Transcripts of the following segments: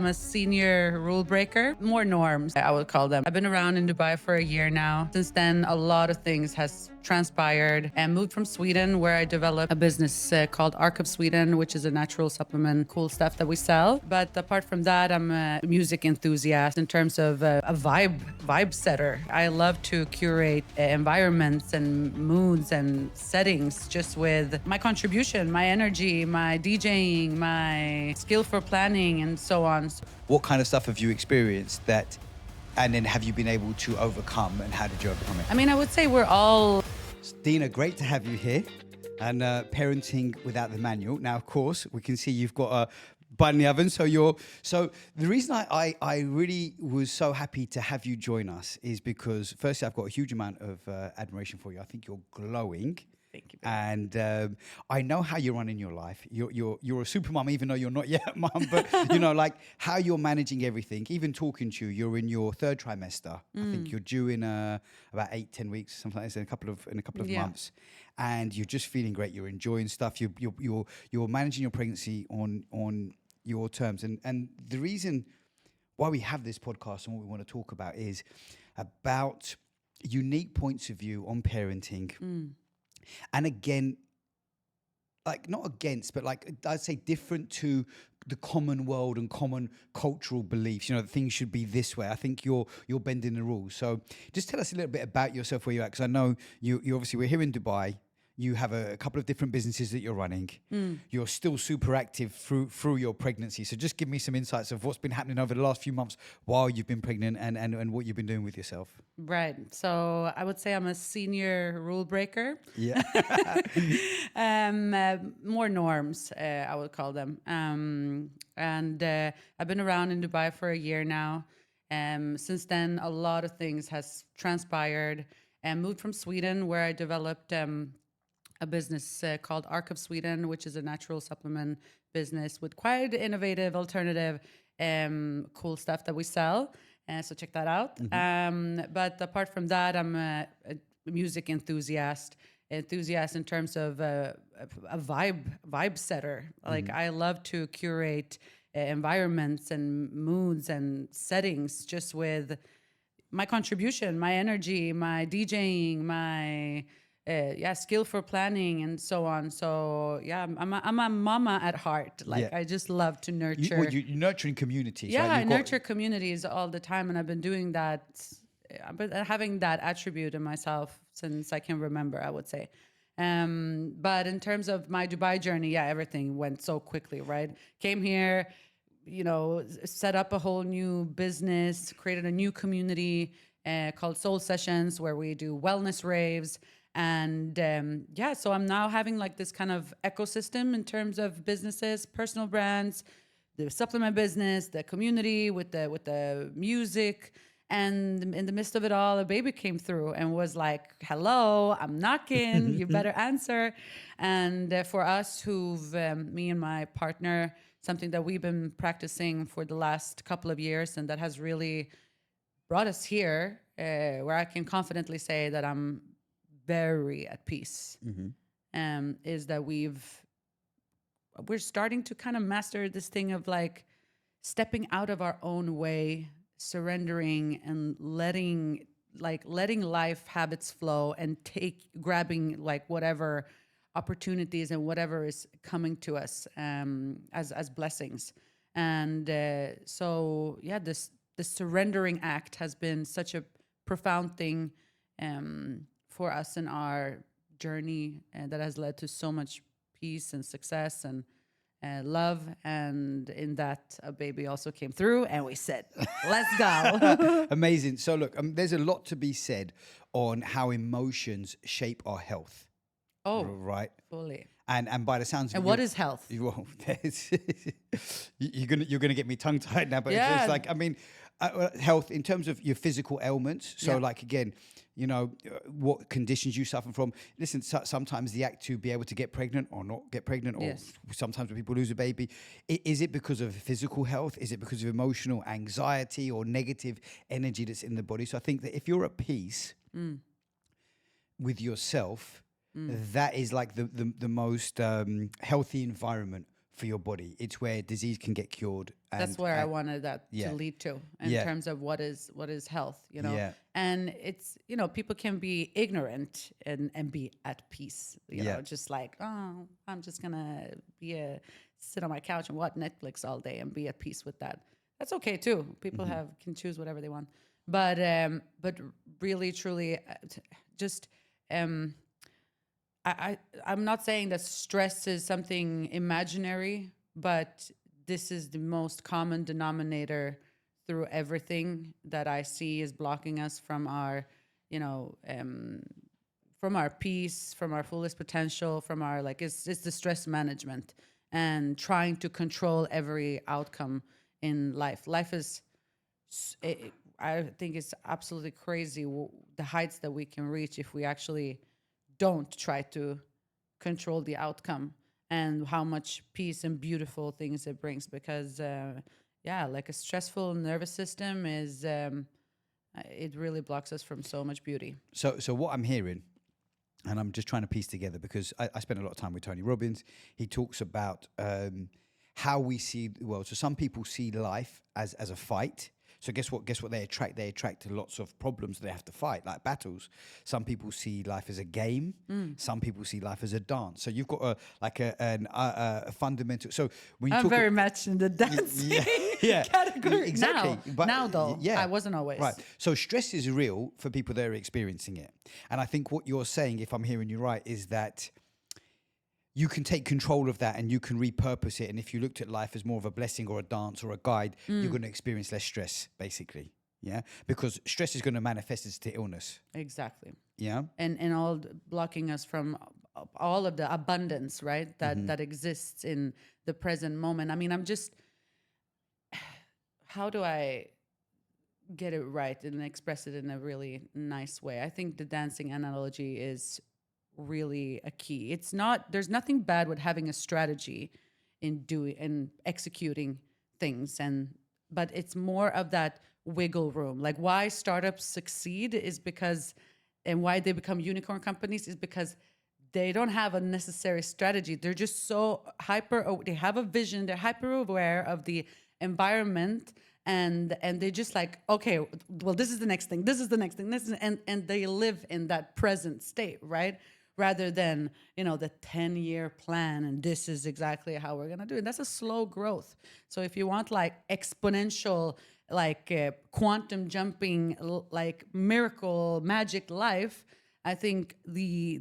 I'm a senior rule breaker, more norms, I would call them. I've been around in Dubai for a year now. Since then, a lot of things has transpired and moved from Sweden, where I developed a business called Arc of Sweden, which is a natural supplement, cool stuff that we sell. But apart from that, I'm a music enthusiast in terms of a vibe setter. I love to curate environments and moods and settings just with my contribution, my energy, my DJing, my skill for planning, and so on. What kind of stuff have you experienced that, and then have you been able to overcome, and how did you overcome it? I mean, I would say we're all... Dina, great to have you here. And parenting without the manual. Now, of course, we can see you've got a bun in the oven. So the reason I really was so happy to have you join us is because, firstly, I've got a huge amount of admiration for you. I think you're glowing. Thank you. And I know how you're running your life. You're a super mom, even though you're not yet a mom. But you know, like how you're managing everything. Even talking to you, you're in your third trimester. I think you're due in about 8-10 weeks, something like this, in a couple of months. And you're just feeling great. You're enjoying stuff. You're managing your pregnancy on your terms. And the reason why we have this podcast and what we want to talk about is about unique points of view on parenting. And again, like not against, but like I'd say different to the common world and common cultural beliefs. You know, that things should be this way. I think you're bending the rules. So just tell us a little bit about yourself, where you're at, because I know you obviously, we're here in Dubai. You have a couple of different businesses that you're running. You're still super active through your pregnancy. So just give me some insights of what's been happening over the last few months while you've been pregnant and what you've been doing with yourself. Right. So I would say I'm a senior rule breaker. Yeah. More norms, I would call them. And I've been around in Dubai for a year now. Since then, a lot of things has transpired and moved from Sweden, where I developed a business called Arc of Sweden, which is a natural supplement business with quite innovative, alternative, cool stuff that we sell. So check that out. But apart from that, I'm a music enthusiast in terms of a vibe setter. Like I love to curate environments and moods and settings just with my contribution, my energy, my DJing, my skill for planning, and so on. So yeah, I'm a mama at heart. Like I just love to nurture. You're nurturing communities. Yeah, right? I nurture communities all the time, and I've been doing that. I've been having that attribute in myself since I can remember, I would say. But in terms of my Dubai journey, everything went so quickly. Right, came here, set up a whole new business, created a new community called Soul Sessions, where we do wellness raves. And so I'm now having like this kind of ecosystem in terms of businesses, personal brands, the supplement business, the community with the music. And in the midst of it all, a baby came through and was like, hello, I'm knocking, you better answer. And for us me and my partner, something that we've been practicing for the last couple of years, and that has really brought us here, where I can confidently say that I'm very at peace, is that we're starting to kind of master this thing of like stepping out of our own way, surrendering and letting life have its flow, and grabbing like whatever opportunities and whatever is coming to us as blessings. And this surrendering act has been such a profound thing for us in our journey, and that has led to so much peace and success and love. And in that, a baby also came through, and we said, let's go. Amazing. So look, there's a lot to be said on how emotions shape our health. Oh, right. Fully. And by the sounds of and what is health? Well, you're gonna get me tongue tied now, but it's like, I mean, health in terms of your physical ailments. So like, again, what conditions you suffer from. Listen, sometimes the act to be able to get pregnant or not get pregnant, or sometimes when people lose a baby, is it because of physical health? Is it because of emotional anxiety or negative energy that's in the body? So I think that if you're at peace with yourself, that is like the most healthy environment for your body. It's where disease can get cured. That's where I wanted that yeah. to lead to in Yeah. terms of what is health, Yeah. And it's, people can be ignorant and be at peace, Yeah. just like, oh, I'm just gonna sit on my couch and watch Netflix all day and be at peace with that. That's okay too. People can choose whatever they want, but really, truly, just I'm not saying that stress is something imaginary, but this is the most common denominator through everything that I see is blocking us from our, from our peace, from our fullest potential, from our it's the stress management and trying to control every outcome in life. Life is, I think it's absolutely crazy the heights that we can reach if we actually don't try to control the outcome and how much peace and beautiful things it brings because like a stressful nervous system is it really blocks us from so much beauty. So what I'm hearing, and I'm just trying to piece together because I spent a lot of time with Tony Robbins. He talks about how we see the world. So some people see life as a fight. So guess what they attract? They attract lots of problems they have to fight, like battles. Some people see life as a game. Some people see life as a dance. So you've got a fundamental. So when you I'm talk very much in the dancing category. exactly. Now though, I wasn't always. Right. So stress is real for people that are experiencing it, and I think what you're saying, if I'm hearing you right, is that you can take control of that and you can repurpose it. And if you looked at life as more of a blessing or a dance or a guide, you're going to experience less stress, basically. Yeah. Because stress is going to manifest as to illness. Exactly. Yeah. And all blocking us from all of the abundance, right? That exists in the present moment. I mean, how do I get it right and express it in a really nice way? I think the dancing analogy is really a key. There's nothing bad with having a strategy in doing and executing things, but it's more of that wiggle room. Like why startups succeed is because, and why they become unicorn companies is because they don't have a necessary strategy. They're just so they have a vision, they're hyper aware of the environment, and they just like, okay, well, this is the next thing, this is the next thing, and they live in that present state, right? Rather than, the 10-year plan and this is exactly how we're going to do it. That's a slow growth. So if you want like exponential, like quantum jumping, like miracle magic life, I think the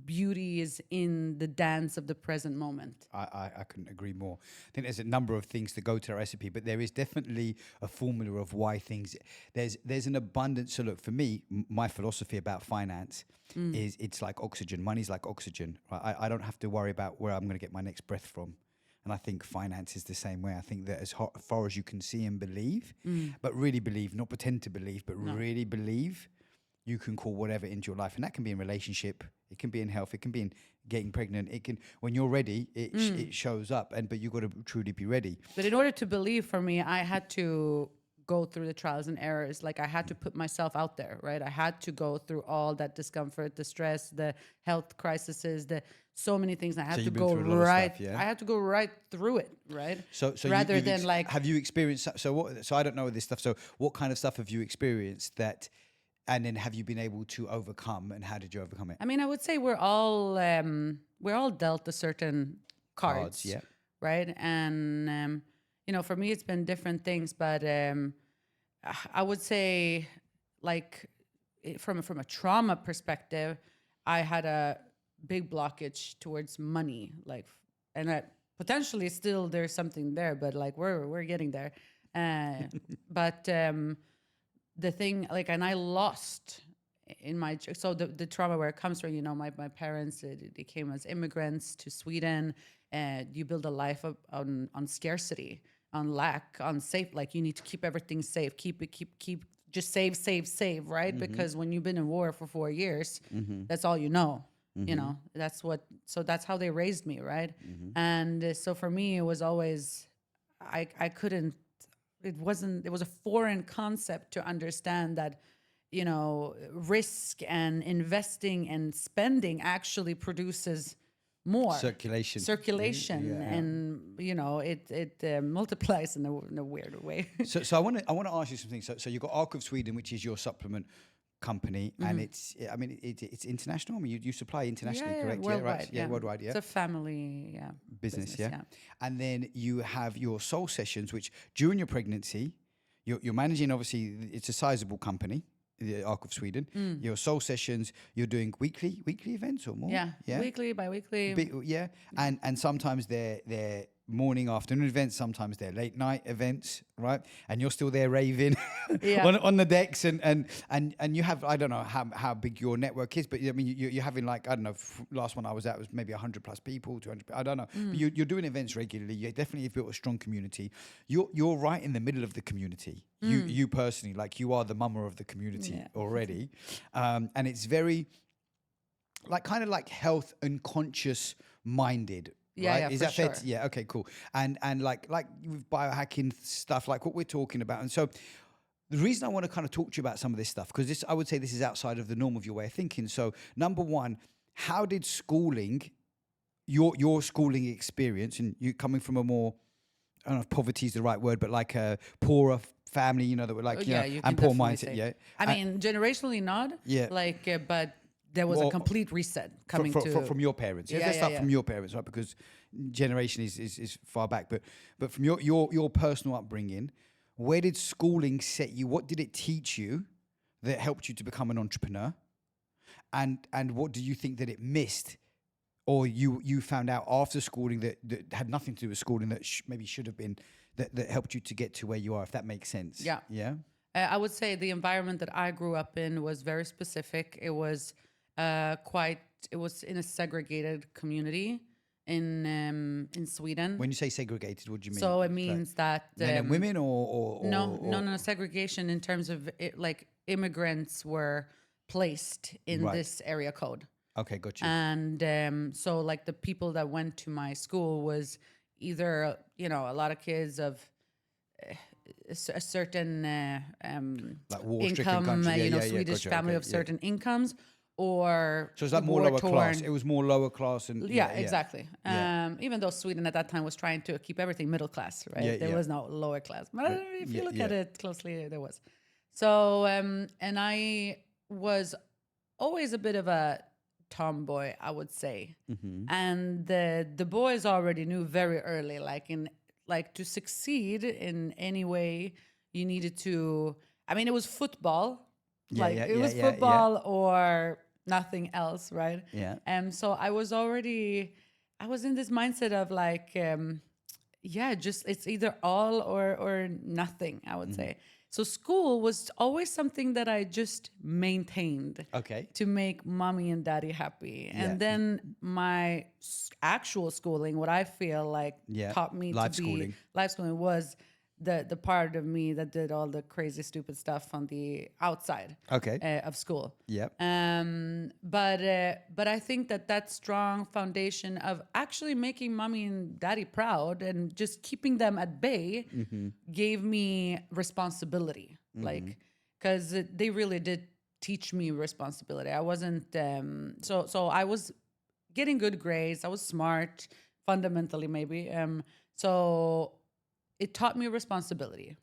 beauty is in the dance of the present moment. I couldn't agree more. I think there's a number of things to go to the recipe, but there is definitely a formula of why things. There's an abundance. So look, for me, my philosophy about finance is it's like oxygen. Money's like oxygen. Right? I don't have to worry about where I'm going to get my next breath from. And I think finance is the same way. I think that as far as you can see and believe, but really believe, not pretend to believe, but really believe, you can call whatever into your life. And that can be in relationship, it can be in health, it can be in getting pregnant. It can, when you're ready, it shows up, but you've got to truly be ready. But in order to believe, for me, I had to go through the trials and errors. Like I had to put myself out there, right? I had to go through all that discomfort, the stress, the health crises, the so many things. I had to go right. Stuff, yeah? I had to go right through it, right? So rather than like, have you experienced? So I don't know this stuff. So what kind of stuff have you experienced that? And then have you been able to overcome, and how did you overcome it? I mean, I would say we're all dealt a certain cards, yeah, right? And for me, it's been different things, but I would say, like, from a trauma perspective, I had a big blockage towards money, like, and potentially still there's something there, but like we're getting there, but. The thing, like, and I lost in my, so the trauma where it comes from, my parents, they came as immigrants to Sweden, and you build a life on scarcity, on lack, on safe, like you need to keep everything safe, keep just save, right? Because when you've been in war for 4 years, that's all you know, that's how they raised me, right? And so for me, it was always, I couldn't, it was a foreign concept to understand that, risk and investing and spending actually produces more Circulation. circulation, Yeah. and it multiplies in a weird way. So I want to ask you something. So you've got Arc of Sweden, which is your supplement company, and it's international. I mean, you supply internationally, correct? Worldwide, Right. Yeah, worldwide. Yeah, it's a family business. Yeah, and then you have your soul sessions, which during your pregnancy, you're managing. Obviously, it's a sizable company. The Arc of Sweden. Your soul sessions, you're doing weekly events or more. Yeah, weekly, bi-weekly. And sometimes they're morning, afternoon events. Sometimes they're late night events, right? And you're still there raving on the decks, and you have, I don't know how big your network is, but I mean you're having like, I don't know. Last one I was at was maybe 100 plus people, 200. I don't know. But you're doing events regularly. You definitely have built a strong community. You're right in the middle of the community. You personally, like, you are the mama of the community already, and it's very like kind of like health and conscious minded. Right? Is that fair? Yeah. Okay. Cool. And like with biohacking stuff, like what we're talking about. And so the reason I want to kind of talk to you about some of this stuff, because I would say this is outside of the norm of your way of thinking. So number one, how did schooling, your schooling experience, and you coming from a more, I don't know if poverty is the right word, but like a poorer family, that were like, and poor mindset. Yeah. I mean, generationally not. Yeah. Like, but there was a complete reset coming from your parents. Let's start from your parents, right? Because generation is far back. But from your personal upbringing, where did schooling set you? What did it teach you that helped you to become an entrepreneur? And what do you think that it missed, or you found out after schooling that had nothing to do with schooling that maybe should have been, that helped you to get to where you are, if that makes sense? Yeah. Yeah. I would say the environment that I grew up in was very specific. It was it was in a segregated community in Sweden. When you say segregated, what do you mean? So it means that men and women, or no, segregation in terms of like immigrants were placed in this area code. Okay, got you. And so like the people that went to my school was either a lot of kids of a certain like income, country. Swedish family of certain incomes, or so it's like more lower class. It was more lower class, and exactly. Even though Sweden at that time was trying to keep everything middle class, right? There was no lower class, but if you look at it closely, there was. So and I was always a bit of a tomboy, I would say, and the boys already knew very early, like to succeed in any way, you needed to. I mean, it was football. It was football or nothing else, right? Yeah. So I was in this mindset of like, just it's either all or nothing, I would say. So school was always something that I just maintained. Okay. To make mommy and daddy happy. And then my actual schooling, what I feel like taught me life schooling was the part of me that did all the crazy stupid stuff on the outside of school. Yep. But I think that strong foundation of actually making mommy and daddy proud and just keeping them at bay gave me responsibility. Like, because they really did teach me responsibility. I wasn't so I was getting good grades. I was smart fundamentally, maybe. So it taught me responsibility,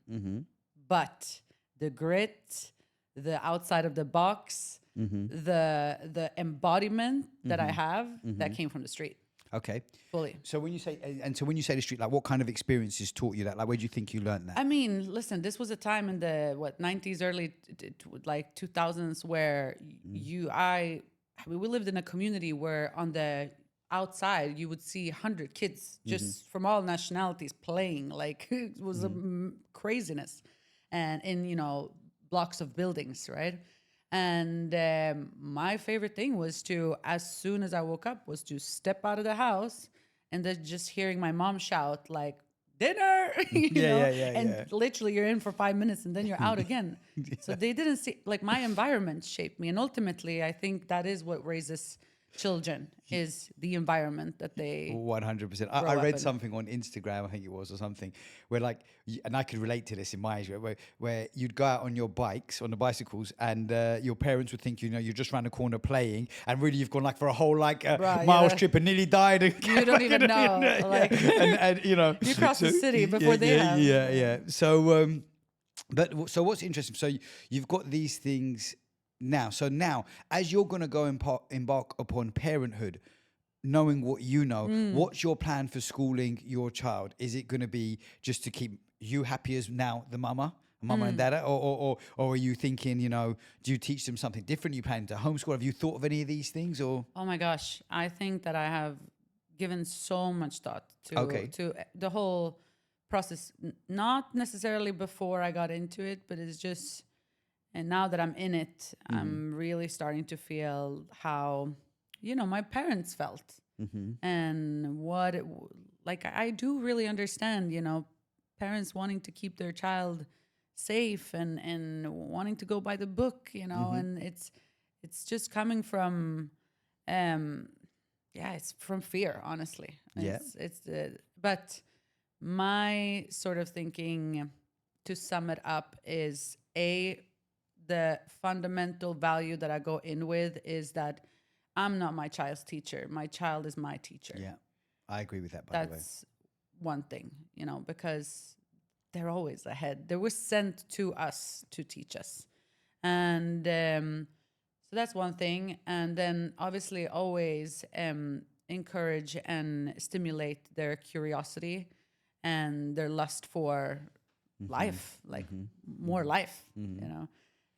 but the grit, the outside of the box, the embodiment that I have, that came from the street. Okay. Fully. So when you say the street, like what kind of experiences taught you that? Like where do you think you learned that? I mean, listen, this was a time in the 90s, early like 2000s where we lived in a community where on the outside you would see 100 kids just from all nationalities playing. Like it was a craziness, and in blocks of buildings, right? And my favorite thing was to, as soon as I woke up, was to step out of the house and then just hearing my mom shout like, dinner, and literally you're in for 5 minutes and then you're out again. So they didn't see, like, my environment shaped me, and ultimately I think that is what raises children is the environment that they 100%. grow I up read in. something on Instagram, I think it was, or something, where like, and I could relate to this in my age, where you'd go out on your bikes, on the bicycles, and your parents would think, you're just around the corner playing, and really you've gone like for a whole like Right, miles yeah. trip and nearly died. And You don't even know, like- and You cross the city before they yeah, have. Yeah. So, so what's interesting? So you've got these things now. So now, as you're going to go embark upon parenthood, knowing what you know, what's your plan for schooling your child? Is it going to be just to keep you happy as now the mama and dada, or are you thinking, do you teach them something different? You plan to homeschool? Have you thought of any of these things, or? Oh my gosh, I think that I have given so much thought to the whole process. Not necessarily before I got into it, but it's just, and now that I'm in it, I'm really starting to feel how, my parents felt, and what like I do really understand, parents wanting to keep their child safe and wanting to go by the book, and it's just coming from it's from fear, honestly. Yeah. But my sort of thinking, to sum it up, is the fundamental value that I go in with is that I'm not my child's teacher. My child is my teacher. Yeah, I agree with that, by the way. That's one thing, because they're always ahead. They were sent to us to teach us. And so that's one thing. And then obviously always encourage and stimulate their curiosity and their lust for life, like more life,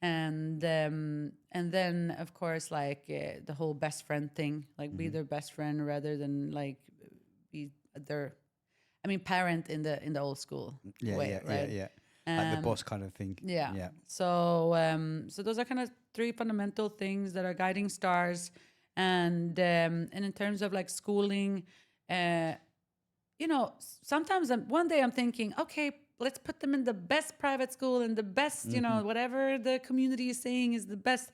And then of course, like the whole best friend thing, like be their best friend rather than like be their, parent in the old school way, right? Yeah. Like the boss kind of thing. Yeah. So so those are kind of three fundamental things that are guiding stars. And in terms of like schooling, sometimes one day I'm thinking, okay, let's put them in the best private school and the best, whatever the community is saying is the best.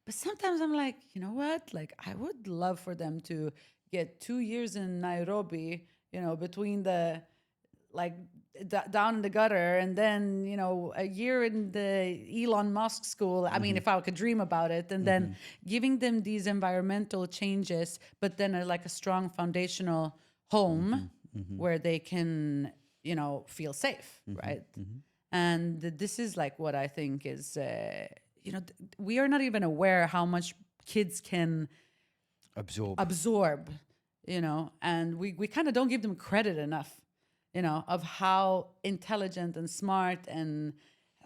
But sometimes I'm like, you know what? Like, I would love for them to get 2 years in Nairobi, between the, like, down in the gutter, and then, a year in the Elon Musk school. I mean, if I could dream about it, and then giving them these environmental changes, but then like a strong foundational home where they can, feel safe, right? And this is like what I think is, we are not even aware how much kids can absorb, and we kind of don't give them credit enough, of how intelligent and smart and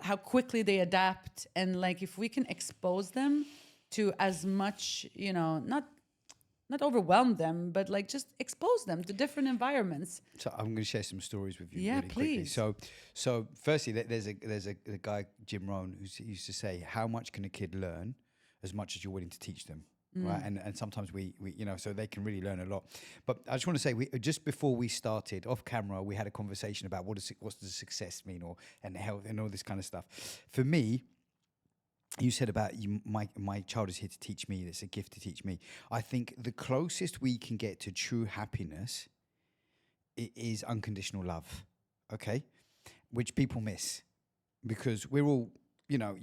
how quickly they adapt. And like, if we can expose them to as much, not overwhelm them, but like just expose them to different environments. So I'm going to share some stories with you. Yeah, really quickly. please. So firstly, there's a guy, Jim Rohn, who used to say, how much can a kid learn as much as you're willing to teach them? Right. And sometimes we so they can really learn a lot. But I just want to say, just before we started off camera, we had a conversation about what does success mean, and health and all this kind of stuff. For me, you said about my child is here to teach me. It's a gift to teach me. I think the closest we can get to true happiness is unconditional love. Okay, which people miss because we're all.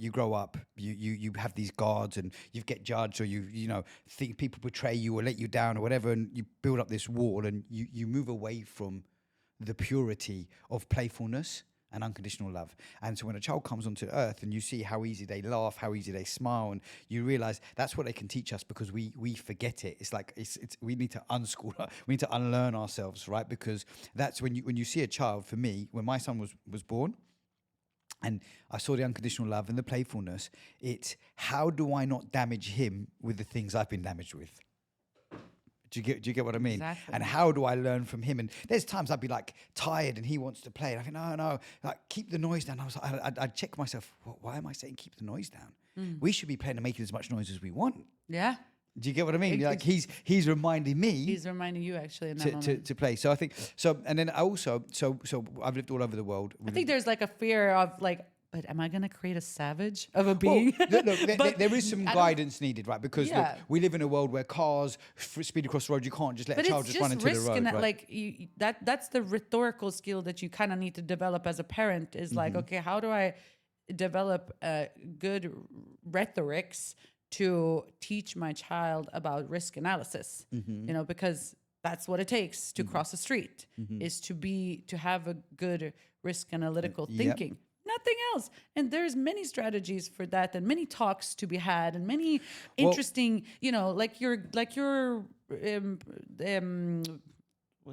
You grow up, you have these guards, and you get judged, or you think people betray you or let you down or whatever, and you build up this wall, and you move away from the purity of playfulness and unconditional love. And so when a child comes onto earth and you see how easy they laugh, how easy they smile, and you realize that's what they can teach us, because we forget it. It's like it's we need to unschool, we need to unlearn ourselves, right? Because that's when you see a child. For me, when my son was born, and I saw the unconditional love and the playfulness, it's how do I not damage him with the things I've been damaged with? Do you get what I mean? Exactly. And how do I learn from him? And there's times I'd be like tired and he wants to play. And I think, no, like keep the noise down. I was like, I'd check myself. Why am I saying keep the noise down? We should be playing and making as much noise as we want. Yeah. Do you get what I mean? Like he's reminding me. He's reminding you actually in that moment. To play. So I think so. And then I also so I've lived all over the world. I think there's like a fear of like but am I going to create a savage of a being? Look, But there is some I don't- guidance needed, right? Because look, Yeah. we live in a world where cars speed across the road. You can't just let a But child it's just run just into the risk, road, and right? like that's the rhetorical skill that you kind of need to develop as a parent. Is like, Mm-hmm. okay, how do I develop good rhetorics to teach my child about risk analysis? Mm-hmm. You know, because that's what it takes to cross the street, is to have a good risk analytical Yep. thinking. Nothing else. And there's many strategies for that, and many talks to be had, and many interesting, you know, like your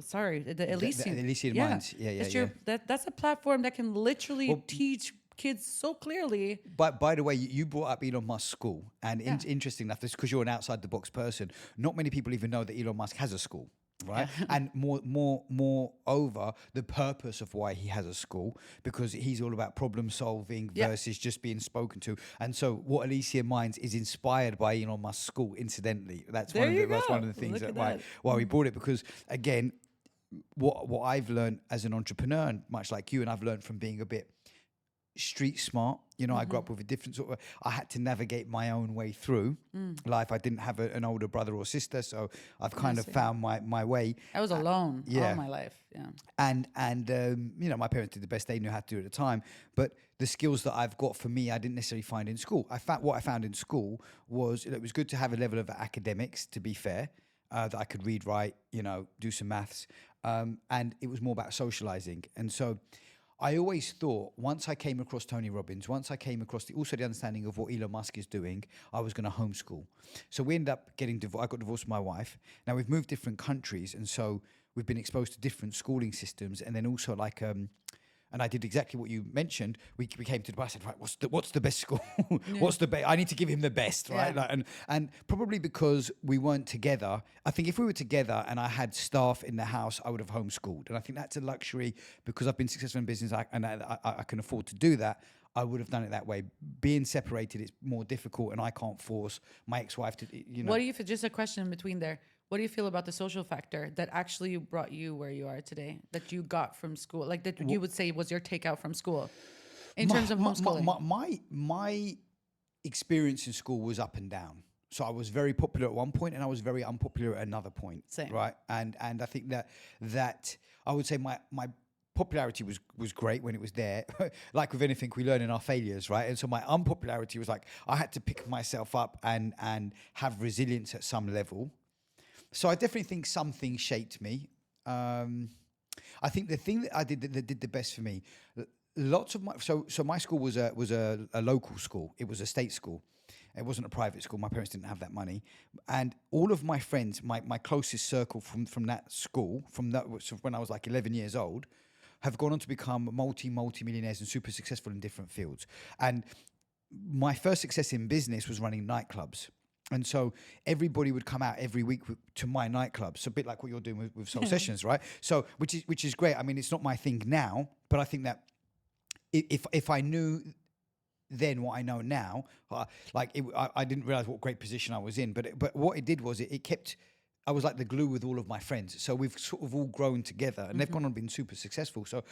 sorry, the Elysium. Elysian Minds. Yeah, That's yeah. that's a platform that can literally teach kids so clearly. But by the way, you brought up Elon Musk's school, and Yeah. interesting enough, this because you're an outside the box person. Not many people even know that Elon Musk has a school, right? And more over the purpose of why he has a school, because he's all about problem solving Yeah. versus just being spoken to. And so, what Elysian Minds is inspired by Elon Musk's school. Incidentally, that's There you that's one go. of the things Look that at that. why we brought it, because again, what I've learned as an entrepreneur, and much like you, and I've learned from being a bit street smart. You know, I grew up with a different sort of, I had to navigate my own way through life. I didn't have an older brother or sister, so I've kind of found my way. I was alone yeah. all my life. Yeah. And you know, my parents did the best they knew how to do at the time. But the skills that I've got, for me, I didn't necessarily find in school. What I found in school was it was good to have a level of academics, to be fair, that I could read, write, you know, do some maths. And it was more about socializing. And so I always thought, once I came across Tony Robbins, once I came across also the understanding of what Elon Musk is doing, I was going to homeschool. So we ended up getting divorced. I got divorced from my wife. Now we've moved different countries, and so we've been exposed to different schooling systems, and then also like and I did exactly what you mentioned. We came to Dubai. I said, right, what's the best school? What's the best? I need to give him the best, right? Yeah. Like, and probably because we weren't together. I think if we were together and I had staff in the house, I would have homeschooled. And I think that's a luxury, because I've been successful in business and I can afford to do that. I would have done it that way. Being separated, it's more difficult, and I can't force my ex-wife to, you know. What do you feel? Just a question in between there. What do you feel about the social factor that actually brought you where you are today? That you got from school, like that you would say was your takeout from school, in terms of homeschooling. My experience in school was up and down. So I was very popular at one point, and I was very unpopular at another point. Same. Right, and I think that I would say my popularity was great when it was there. Like with anything, we learn in our failures, right? And so my unpopularity was like I had to pick myself up and have resilience at some level. So I definitely think something shaped me. I think the thing that I did that did the best for me, lots of my so my school was a local school. It was a state school. It wasn't a private school. My parents didn't have that money, and all of my friends, my closest circle from that school, when I was like 11 years old, have gone on to become multi-millionaires and super successful in different fields. And my first success in business was running nightclubs. And so everybody would come out every week to my nightclub. So a bit like what you're doing with Soul Sessions, right? So which is great. I mean, it's not my thing now, but I think that if I knew then what I know now, I didn't realize what great position I was in. But what it did was it kept. I was like the glue with all of my friends. So we've sort of all grown together, and they've gone on and been super successful. So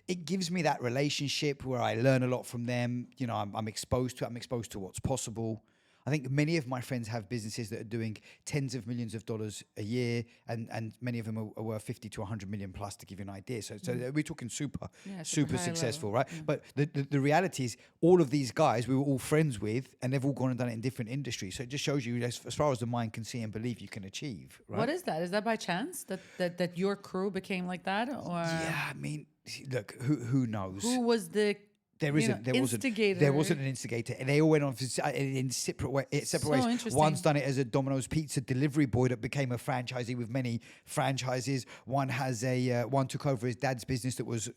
it gives me that relationship where I learn a lot from them. You know, I'm exposed to it. I'm exposed to what's possible. I think many of my friends have businesses that are doing tens of millions of dollars a year, and many of them are worth 50 to 100 million plus, to give you an idea. So we're talking super super high successful, level. right? But the reality is, all of these guys we were all friends with, and they've all gone and done it in different industries. So it just shows you, as far as the mind can see and believe, you can achieve, right? What is that? Is that by chance that your crew became like that, or Yeah, I mean, look, who knows? who was the There instigator? There wasn't an instigator, and they all went on in separate ways. interesting. One's done it as a Domino's pizza delivery boy that became a franchisee with many franchises. One has one took over his dad's business that was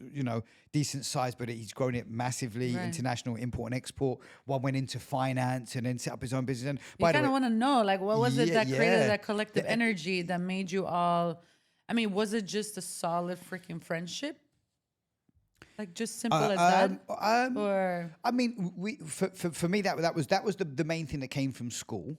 decent size, but he's grown it massively, Right. international import and export. One went into finance and then set up his own business. And You kind of want to know, like, what was it that created yeah. that collective energy that made you all? I mean, was it just a solid freaking friendship? Like just simple as that, or I mean, for me that was the main thing that came from school.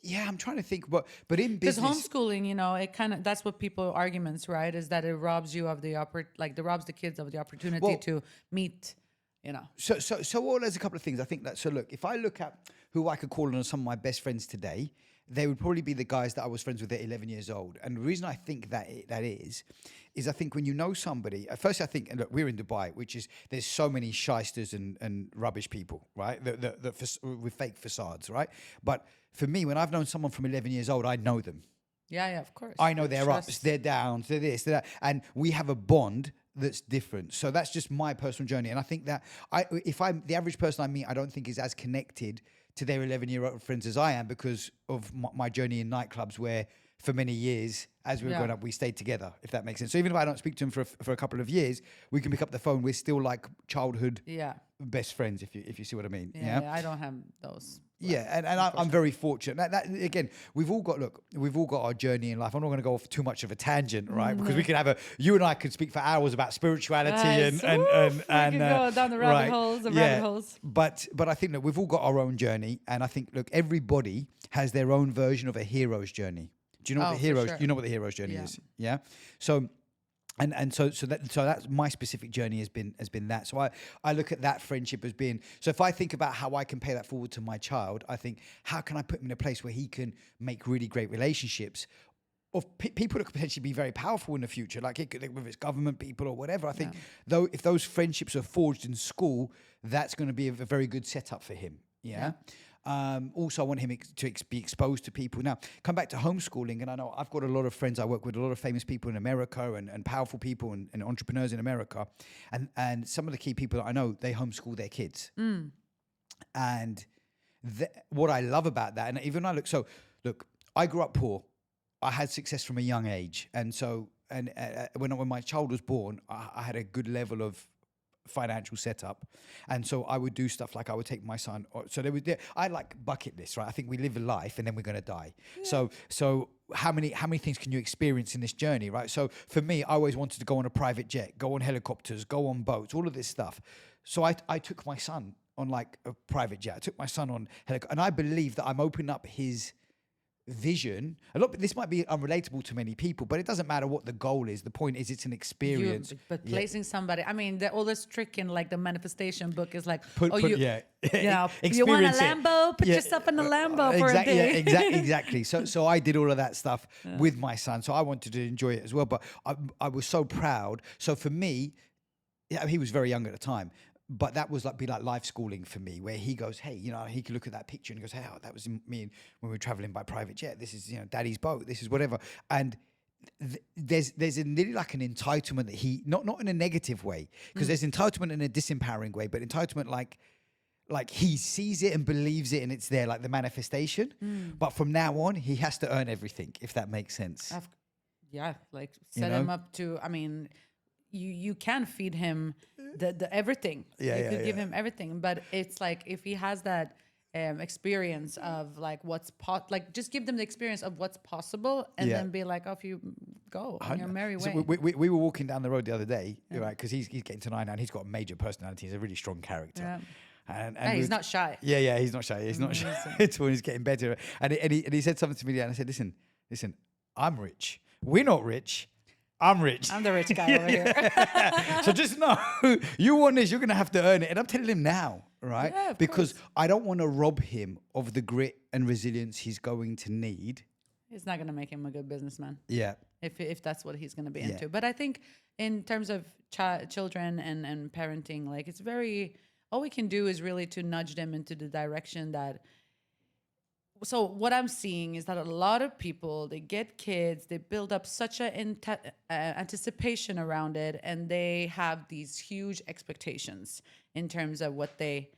Yeah, I'm trying to think, but in Because business, homeschooling, you know, it kind of, that's what people arguments, right? Is that it robs you of the like, it robs the kids of the opportunity well, to meet, you know. so well, there's a couple of things. I think that, so look, if I look at who I could call on some of my best friends today, they would probably be the guys that I was friends with at 11 years old. And the reason I think that is I think when you know somebody, at first I think, and look, we're in Dubai, which is, there's so many shysters and rubbish people, right? With fake facades, right? But for me, when I've known someone from 11 years old, I know them. Yeah, yeah, of course. I know The their ups, trust. their downs, their this, their that, and we have a bond that's different. So that's just my personal journey, and I think that if I'm the average person I meet, I don't think is as connected to their 11-year-old friends as I am because of my journey in nightclubs, where for many years, as we were Yeah. growing up, we stayed together. If that makes sense. So even if I don't speak to them for a couple of years, we can pick up the phone. We're still like childhood Yeah. best friends, if you see what I mean. Yeah, yeah, I don't have those. Yeah, and I'm very fortunate. That again, we've all got our journey in life. I'm not going to go off too much of a tangent, right? Because we could you and I could speak for hours about spirituality Nice. and We can go down the rabbit holes and rabbit holes. But I think that we've all got our own journey, and I think, look, everybody has their own version of a hero's journey. Do you know what Oh, for sure. you know what the hero's journey Yeah. is? Yeah. So. So that's my specific journey has been that. So I look at that friendship as being, so if I think about how I can pay that forward to my child, I think, how can I put him in a place where he can make really great relationships of people that could potentially be very powerful in the future, like whether it's government people or whatever. I think though, if those friendships are forged in school, that's going to be a very good setup for him. Yeah. Also, I want him to be exposed to people. Now, come back to homeschooling, and I know I've got a lot of friends. I work with a lot of famous people in America and powerful people and entrepreneurs in America. And some of the key people that I know, they homeschool their kids. And what I love about that, and even I look, I grew up poor. I had success from a young age. And so, when my child was born, I had a good level of financial setup, and so I would do stuff like I would take my son. I like bucket list, right? I think we live a life and then we're going to die. Yeah. So how many things can you experience in this journey, right? So for me, I always wanted to go on a private jet, go on helicopters, go on boats, all of this stuff. So I took my son on like a private jet. I took my son on helicopter, and I believe that I'm opening up his vision. This might be unrelatable to many people, but it doesn't matter what the goal is. The point is, it's an experience. But placing somebody, I mean, the oldest trick in like the manifestation book is like, you want a Experience it. Lambo, put yourself in a Lambo for a day. Exactly. So I did all of that stuff with my son. So I wanted to enjoy it as well. But I was so proud. So for me, he was very young at the time. But that was like life schooling for me, where he goes, hey, he could look at that picture and he goes, hey, that was me when we were traveling by private jet. This is, daddy's boat. This is whatever. And there's nearly like an entitlement that he, not in a negative way, because there's entitlement in a disempowering way, but entitlement like he sees it and believes it and it's there, like the manifestation. But from now on, he has to earn everything, if that makes sense. Like set him up to, I mean, you can feed him the everything. You could give him everything, but it's like if he has that experience of like like just give them the experience of what's possible, and then be like, off you go on your merry way. So we were walking down the road the other day, right? Because he's getting to 9 now, and he's got a major personality. He's a really strong character. Yeah. And he's not shy. Yeah, he's not shy. He's not shy at all. He's getting better. And he said something to me, and I said, listen, I'm rich. We're not rich. I'm rich. I'm the rich guy over here. So just know, you want this, you're going to have to earn it. And I'm telling him now, right? Yeah, of because course. I don't want to rob him of the grit and resilience he's going to need. It's not going to make him a good businessman. Yeah. If that's what he's going to be into. But I think in terms of children and parenting, like it's all we can do is really to nudge them into the direction that. So what I'm seeing is that a lot of people, they get kids, they build up such an anticipation around it, and they have these huge expectations in terms of what they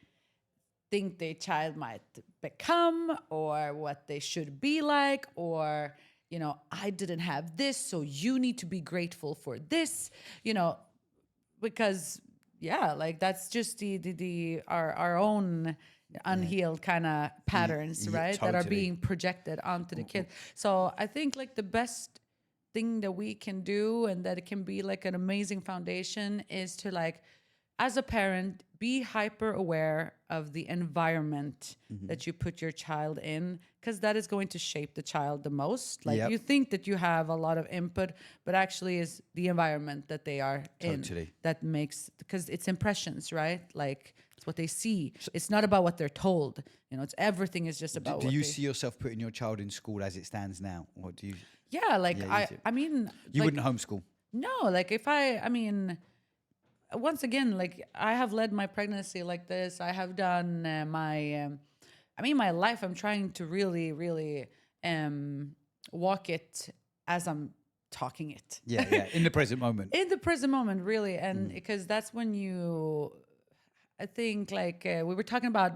think their child might become or what they should be like, or, I didn't have this, so you need to be grateful for this, because, like that's just our own unhealed kind of patterns, right? Totally. That are being projected onto the kid. So I think like the best thing that we can do, and that it can be like an amazing foundation, is to like as a parent, be hyper aware of the environment Mm-hmm. that you put your child in, because that is going to shape the child the most. Like Yep. you think that you have a lot of input, but actually is the environment that they are Totally. in that makes, because it's impressions, right? Like it's what they see. It's not about what they're told. You know, it's everything is just about Do what you they see yourself putting your child in school as it stands now, or do you? Yeah, like Yeah, you do. I mean, You like, wouldn't homeschool. no, like if I mean, once again, like I have led my pregnancy like this. I have done my life. I'm trying to really, really walk it as I'm talking it. Yeah, yeah. In the present moment. In the present moment, really, and because that's when you, I think, like we were talking about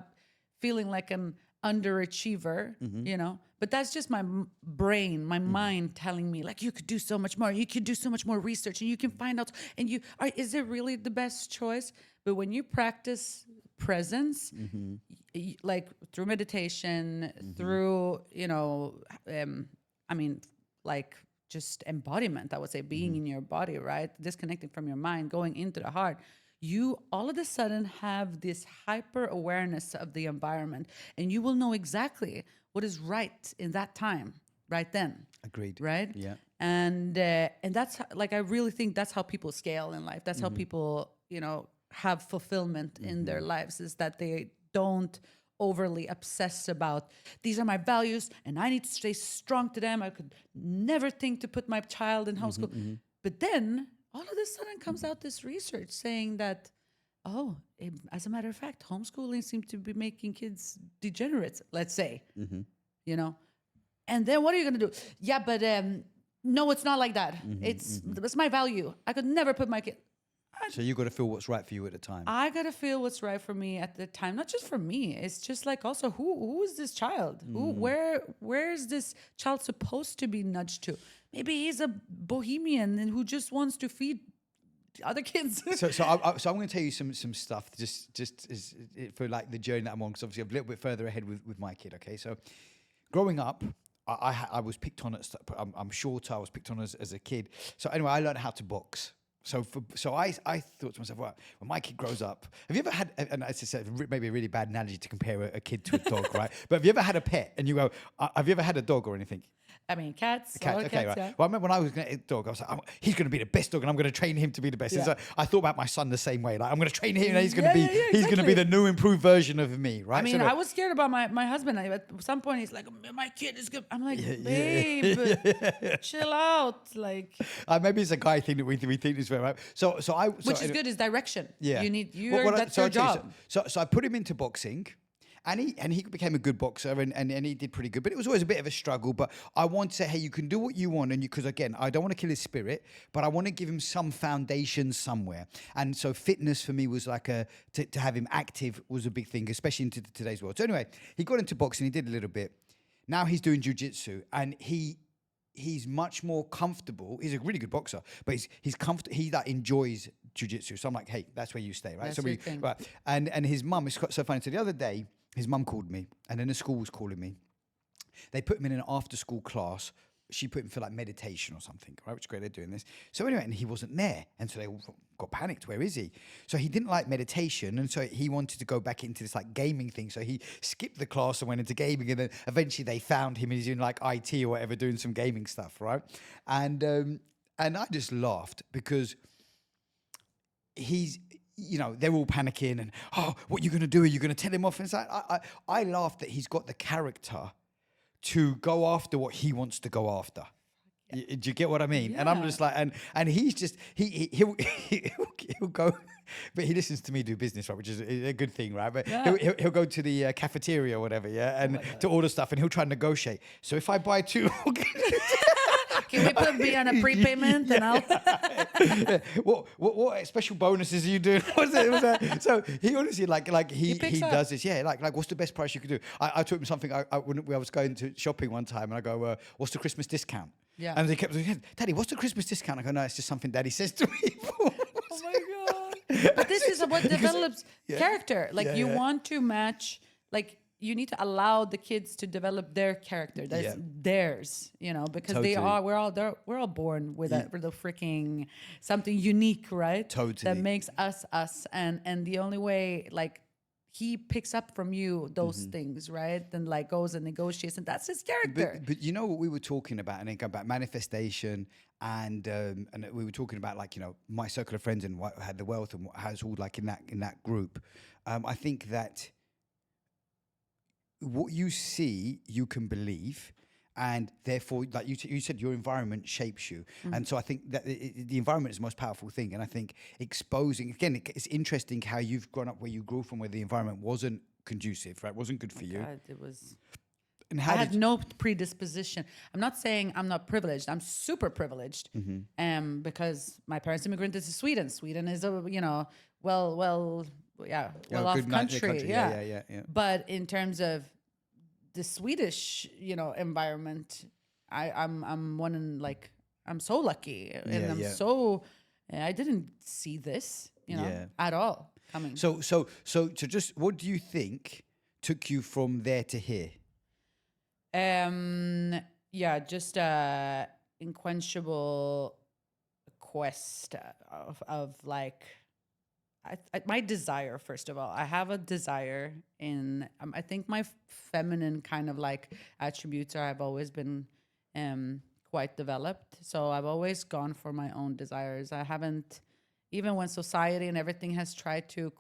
feeling like an underachiever, you know, but that's just my brain, my mind telling me like you could do so much more, you could do so much more research, and you can find out, and you are, is it really the best choice? But when you practice presence, like through meditation, through, you know, I mean, like just embodiment, I would say, being in your body, right? Disconnecting from your mind, going into the heart. You all of a sudden have this hyper awareness of the environment, and you will know exactly what is right in that time, right then. Agreed. Right? Yeah. And that's like, I really think that's how people scale in life. That's how people, you know, have fulfillment in their lives, is that they don't overly obsess about these are my values and I need to stay strong to them. I could never think to put my child in homeschool. But then all of a sudden comes out this research saying that, as a matter of fact, homeschooling seems to be making kids degenerates, let's say, you know. And then what are you going to do? Yeah, but no, it's not like that. It's my value. I could never put my kid. So you got to feel what's right for you at the time. I gotta feel what's right for me at the time. Not just for me. It's just like also who is this child? Where is this child supposed to be nudged to? Maybe he's a bohemian and who just wants to feed other kids. So I'm going to tell you some stuff just as, for like the journey that I'm on, because obviously I'm a little bit further ahead with my kid. Okay, so growing up, I was picked on at I'm shorter. I was picked on as a kid. So anyway, I learned how to box. So I thought to myself, right, when my kid grows up, have you ever had, and as I said, maybe a really bad analogy to compare a kid to a dog, right? But have you ever had a pet and you go, have you ever had a dog or anything? I mean, cats. Cat, All okay, cats, right. yeah. Well, I remember when I was going to get a dog, I was like, he's going to be the best dog, and I'm going to train him to be the best. And Yeah. so I thought about my son the same way. Like, I'm going to train him, and he's going to Yeah, be yeah, he's going to be exactly. the new, improved version of me, right? I mean, So I was scared about my husband. At some point, he's like, my kid is good. I'm like, yeah. babe, chill out. Like, maybe it's a guy thing that we think this way, right? which is good, is direction. Yeah. You need, that's so your I'll tell you, job. So I put him into boxing. And he became a good boxer, and he did pretty good. But it was always a bit of a struggle. But I want to say, hey, you can do what you want, and because again, I don't want to kill his spirit, but I want to give him some foundation somewhere. And so fitness for me was like to have him active was a big thing, especially into today's world. So anyway, he got into boxing. He did a little bit. Now he's doing jiu-jitsu, and he's much more comfortable. He's a really good boxer, but he's comfortable. He that enjoys jiu-jitsu. So I'm like, hey, that's where you stay, right? That's So your thing. right. And his mum is so funny. So the other day, his mum called me, and then the school was calling me. They put him in an after-school class. She put him for like meditation or something, right? Which is great, they're doing this. So anyway, and he wasn't there. And so they all got panicked. Where is he? So he didn't like meditation. And so he wanted to go back into this like gaming thing. So he skipped the class and went into gaming. And then eventually they found him and he's in like IT or whatever, doing some gaming stuff, right? And I just laughed because they're all panicking and, what are you going to do? Are you going to tell him off? And it's like, I laughed that he's got the character to go after what he wants to go after. Do you get what I mean? Yeah. And I'm just like, and he's just, he'll go, but he listens to me do business, right? Which is a good thing, right? But Yeah. he'll go to the cafeteria or whatever, yeah? And to order stuff, and he'll try and negotiate. So if I buy two, Can we put me on a prepayment and I'll... what special bonuses are you doing? What's that? So he honestly he picks up. does this. Yeah, like what's the best price you could do? I took him something. When I was going to shopping one time, and I go, what's the Christmas discount? Yeah. And they kept saying, Daddy, what's the Christmas discount? I go, no, it's just something Daddy says to me. Oh my God. But this is what develops Yeah. character. Like Yeah, you yeah. want to match, like you need to allow the kids to develop their character. That's Yeah. theirs, because Totally. we're all born with with a freaking something unique, right? Totally. That makes us us, and the only way, like, he picks up from you those things, right? And like goes and negotiates, and that's his character. But you know what we were talking about, and then go back manifestation, and we were talking about, like, my circle of friends and what had the wealth and what has all, like, in that group. I think that what you see, you can believe, and therefore, like you said, your environment shapes you. And so I think that the environment is the most powerful thing. And I think exposing, again, it's interesting how you've grown up where you grew from, where the environment wasn't conducive, right? Wasn't good for you. God, it was. And I had no predisposition. I'm not saying I'm not privileged. I'm super privileged, because my parents immigrated to Sweden. Sweden is a well-off good country. Yeah. But in terms of the Swedish environment, I'm one in, like, I'm so lucky, and I'm so I didn't see this at all coming. So just what do you think took you from there to here? Just a unquenchable quest of like, my desire. First of all, I have a desire in, I think my feminine kind of like attributes I've always been quite developed. So I've always gone for my own desires. I haven't, even when society and everything has tried to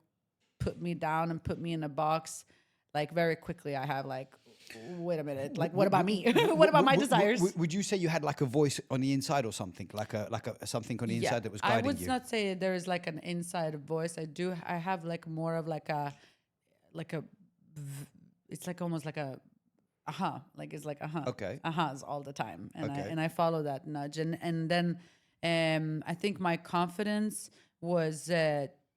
put me down and put me in a box, like, very quickly I have, like, wait a minute, like, what about me? What about my desires? Would you say you had, like, a voice on the inside or something, like a something on the inside that was guiding you? I would not say there is, like, an inside voice. I have, like, more of like a it's like almost like a like, it's like Okay. ahas all the time, and Okay. I follow that nudge, and then I think my confidence was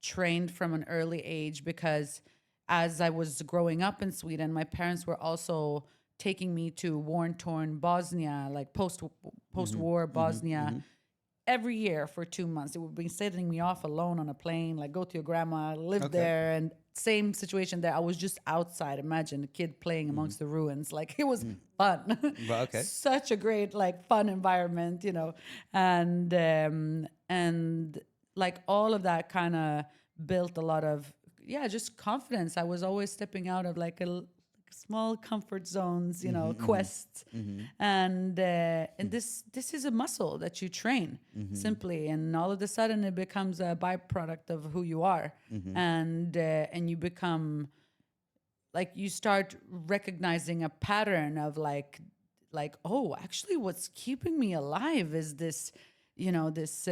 trained from an early age, because as I was growing up in Sweden, my parents were also taking me to war-torn Bosnia, like post-war Bosnia, every year for 2 months. They would be sending me off alone on a plane, like, go to your grandma, live there, and same situation there. I was just outside. Imagine a kid playing amongst the ruins. Like, it was fun. Well, okay. Such a great, like, fun environment, and like, all of that kind of built a lot of just confidence. I was always stepping out of, like, a small comfort zones, quests, and this is a muscle that you train simply, and all of a sudden it becomes a byproduct of who you are, and you become, like, you start recognizing a pattern of, like, oh, actually, what's keeping me alive is this, this.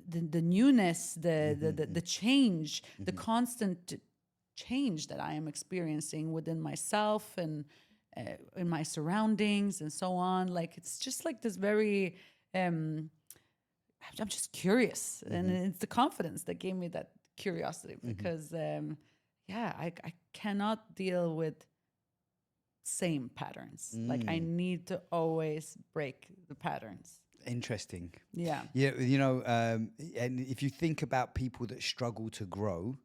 The newness, the change, the constant change that I am experiencing within myself and in my surroundings and so on. Like, it's just like this very, I'm just curious, and it's the confidence that gave me that curiosity, because I cannot deal with same patterns. Like, I need to always break the patterns. Interesting. Yeah. Yeah, and if you think about people that struggle to grow,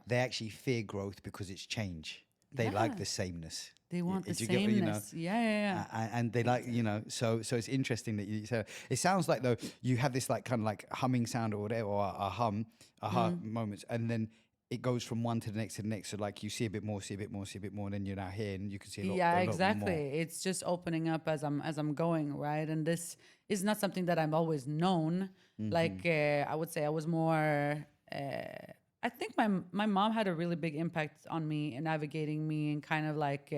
they actually fear growth because it's change. They like the sameness. They want the Do you sameness. Get, And they like, so it's interesting that so it sounds like, though, you have this, like, kind of like humming sound or whatever, or aha moments, and then it goes from one to the next to the next. So, like, you see a bit more, and then you're now here, and you can see a lot exactly. more. It's just opening up as I'm going, right? And this is not something that I've always known. Like, I would say I was more. I think my mom had a really big impact on me and navigating me, and kind of like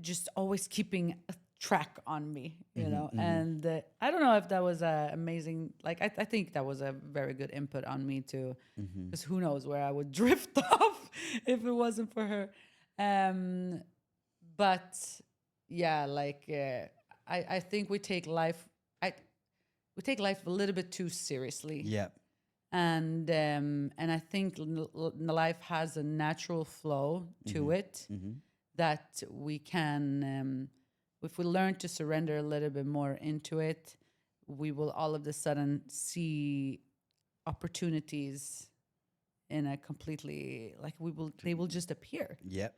just always keeping a track on me, And I don't know if that was amazing. Like, I think that was a very good input on me too, because who knows where I would drift off if it wasn't for her. But yeah, like, I think we take life a little bit too seriously. Yeah. And I think life has a natural flow to it that we can, if we learn to surrender a little bit more into it, we will all of a sudden see opportunities in a completely, like, they will just appear. Yep.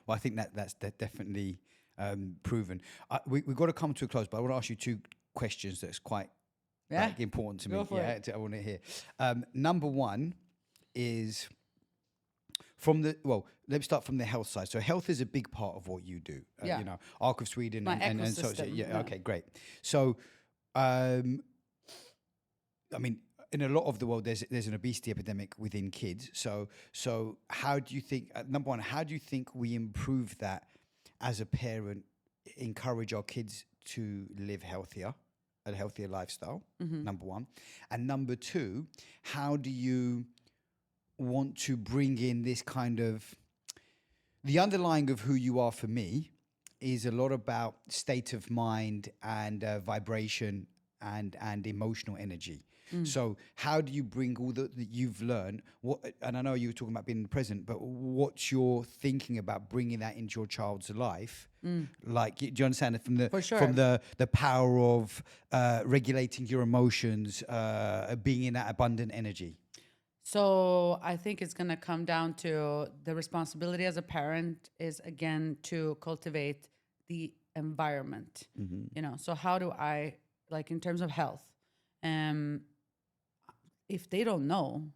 Well, I think that's definitely proven. We've got to come to a close, but I want to ask you two questions that's quite Yeah. like important to Go me. for it. I want to hear. Number one is let me start from the health side. So health is a big part of what you do. Yeah. You know, Arc of Sweden My and so ecosystem, yeah. yeah. Okay, great. So, I mean, in a lot of the world, there's an obesity epidemic within kids. So how do you think? Number one, how do you think we improve that as a parent? Encourage our kids to live healthier, a healthier lifestyle. Number one, and number two, how do you want to bring in this kind of the underlying of who you are for me is a lot about state of mind and vibration and emotional energy. So how do you bring all that you've learned? And I know you were talking about being in the present, but what's your thinking about bringing that into your child's life? Like, do you understand it from the For sure. from the power of regulating your emotions, being in that abundant energy? So I think it's going to come down to the responsibility as a parent is again to cultivate the environment. You know, so how do I, like in terms of health, if they don't know,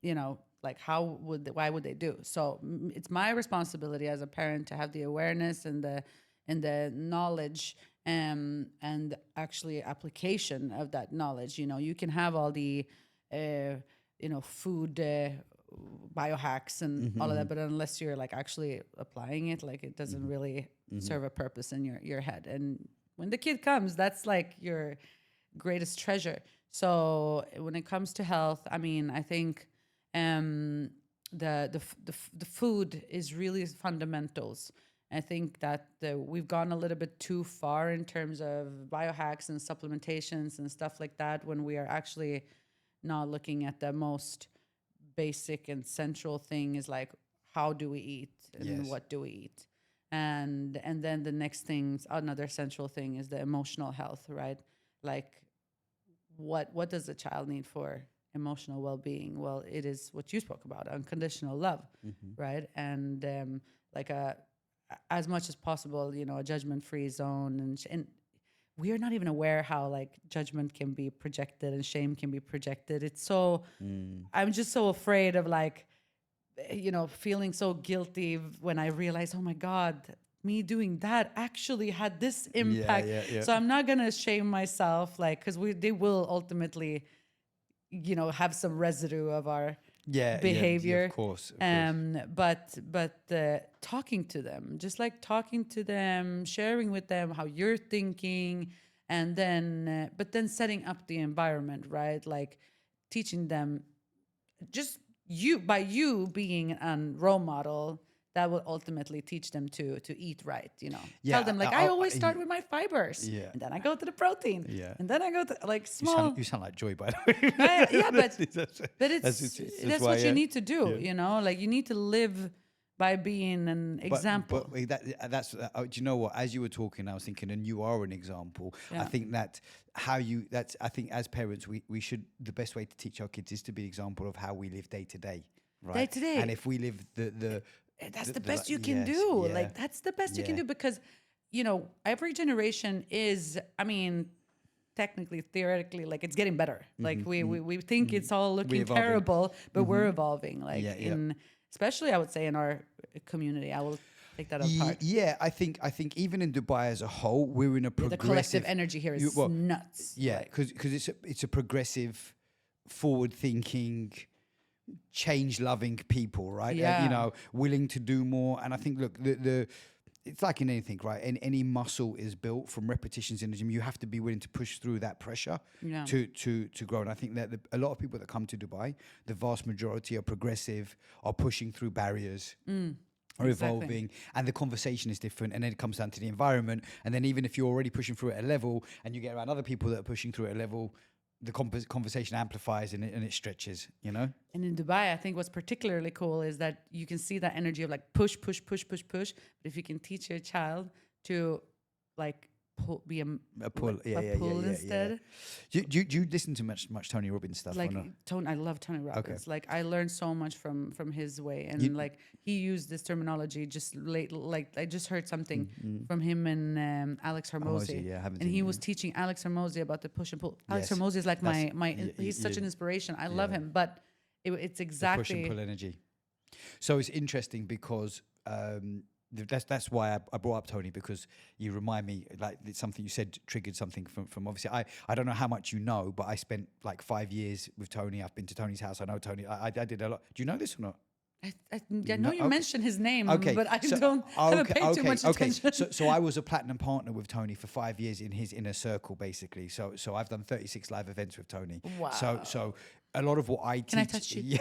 you know, like why would they do? So it's my responsibility as a parent to have the awareness and the knowledge and actually application of that knowledge. You know, you can have all the food biohacks and all of that, but unless you're like actually applying it, like it doesn't really serve a purpose in your head. And when the kid comes, that's like your greatest treasure. So when it comes to health, I mean, I think the food is really fundamentals. I think that we've gone a little bit too far in terms of biohacks and supplementations and stuff like that when we are actually not looking at the most basic and central thing is like, how do we eat and what do we eat? And then the next thing, another central thing is the emotional health, right? Like what does a child need for emotional well-being? Well, it is what you spoke about, unconditional love, right? And as much as possible, you know, a judgment-free zone, and we are not even aware how like judgment can be projected and shame can be projected. It's so I'm just so afraid of like, you know, feeling so guilty when I realize, oh my God, me doing that actually had this impact. Yeah. So I'm not gonna shame myself, like, because they will ultimately, you know, have some residue of our behavior. Of course. But talking to them, just like talking to them, sharing with them how you're thinking, and then but then setting up the environment, right? Like teaching them, just you being a role model, that will ultimately teach them to eat right, you know. Yeah, Tell them like I always start with my fibers, Yeah. and then I go to the protein, and then I go to like small. You sound like Joy, by the way. But that's what you need to do, you know. Like you need to live by being an example. But that's do you know what? As you were talking, I was thinking, and you are an example. Yeah. I think that I think as parents, we should, the best way to teach our kids is to be an example of how we live day to day, right? Day to day. And if we live that's the best you can do. Yeah. Like that's the best you can do, because, you know, every generation is, I mean, technically, theoretically, like it's getting better. Like we think it's all looking terrible, but we're evolving. Like especially I would say in our community, I will take that apart. Yeah, I think even in Dubai as a whole, we're in a progressive. The collective energy here is nuts. Yeah, because it's a progressive, forward thinking, change loving people, right? Yeah. You know, willing to do more. And I think, look, it's like in anything, right? And any muscle is built from repetitions in the gym. You have to be willing to push through that pressure to grow. And I think that a lot of people that come to Dubai, the vast majority are progressive, are pushing through barriers. Are evolving, and the conversation is different, and then it comes down to the environment. And then even if you're already pushing through at a level, and you get around other people that are pushing through at a level, the conversation amplifies and it stretches, you know? And in Dubai, I think what's particularly cool is that you can see that energy of like push. But if you can teach your child to like be A pull, pull instead. Do you listen to much Tony Robbins stuff? Like or not? Tony, I love Tony Robbins. Like I learned so much from his way, and like he used this terminology just late. Like I just heard something from him and Alex Hormozi, haven't and seen he it, was teaching Alex Hormozi about the push and pull. Alex Yes. Hormozi is like That's- he's such an inspiration. I love yeah. him, but it's The exactly push and pull energy. So it's interesting because that's why I brought up Tony, because you remind me, like it's something you said triggered something from obviously I don't know how much you know, but I spent like 5 years with Tony. I've been to Tony's house. I know Tony. I did a lot. Do you know this or not? I know you mentioned his name, Okay, but I so- haven't paid too much attention. So I was a platinum partner with Tony for 5 years in his inner circle, basically. So I've done 36 live events with Tony. Wow. So a lot of what I teach. Can I touch you? Yeah.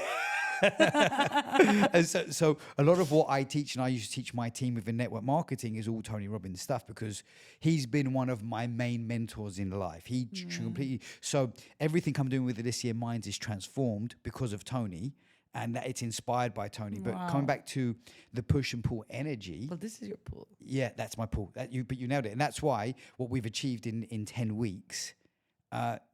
And so a lot of what I teach, and I used to teach my team within network marketing, is all Tony Robbins stuff, because he's been one of my main mentors in life. He completely, so everything I'm doing with Alicia Minds is transformed because of Tony, and that it's inspired by Tony. But coming back to the push and pull energy. Well, this is your pull. Yeah, that's my pull. But you nailed it. And that's why what we've achieved in 10 weeks,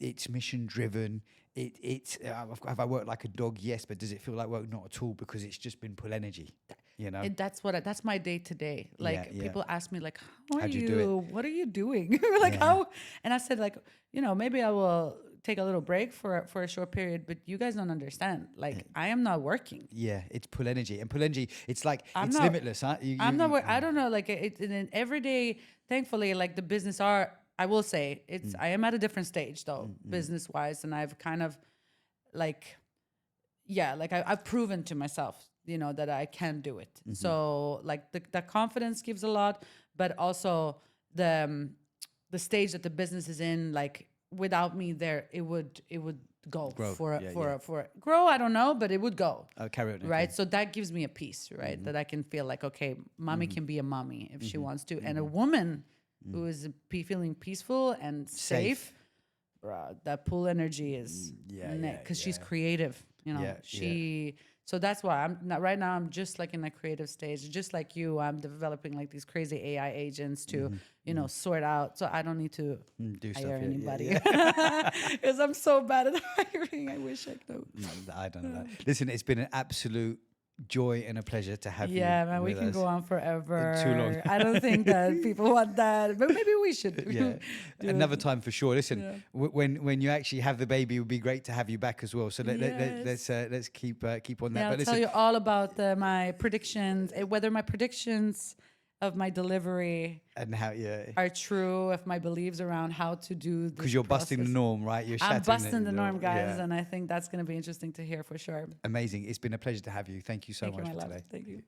it's mission driven. Have I worked like a dog? Yes, but does it feel like work? Not at all, because it's just been pull energy. You know, That's my day to day. Like people ask me like, how are How'd you do it? What are you doing? Like how? And I said like, maybe I will take a little break for a short period, but you guys don't understand. Like I am not working. Yeah, it's pull energy, and pull energy. It's like it's not- limitless, huh? I'm not. I don't know. Like it's in every day. Thankfully, like the business I will say it's. I am at a different stage though, business wise, and I've kind of, like, I've proven to myself, that I can do it. So like the confidence gives a lot, but also the stage that the business is in, like without me there, it would go Grow. for grow. I don't know, but it would go. Carry on. Right. So that gives me a peace, right? That I can feel like, okay, mommy can be a mommy if she wants to. And a woman who is feeling peaceful and safe, bruh, that pull energy is, because she's creative, so that's why I'm not right now. I'm just like in a creative stage, just like you. I'm developing like these crazy AI agents to, sort out. So I don't need to Do hire stuff. anybody because I'm so bad at hiring. I wish I could. I don't know that. Listen, it's been an absolute joy and a pleasure to have you. Yeah, man, we with can us. go on forever. Too long. I don't think that people want that, but maybe we should. Yeah, another time for sure. Listen, when you actually have the baby, it would be great to have you back as well. So let's keep on that. Yeah, I'll but tell listen, you all about my predictions, whether my predictions of my delivery and how are true, if my beliefs around how to do this because you're busting the process. norm, right? You're I'm shattering busting the norm, guys, Yeah. and I think that's going to be interesting to hear for sure. Amazing. It's been a pleasure to have you. Thank you so Thank you, much my for love. today. Thank you.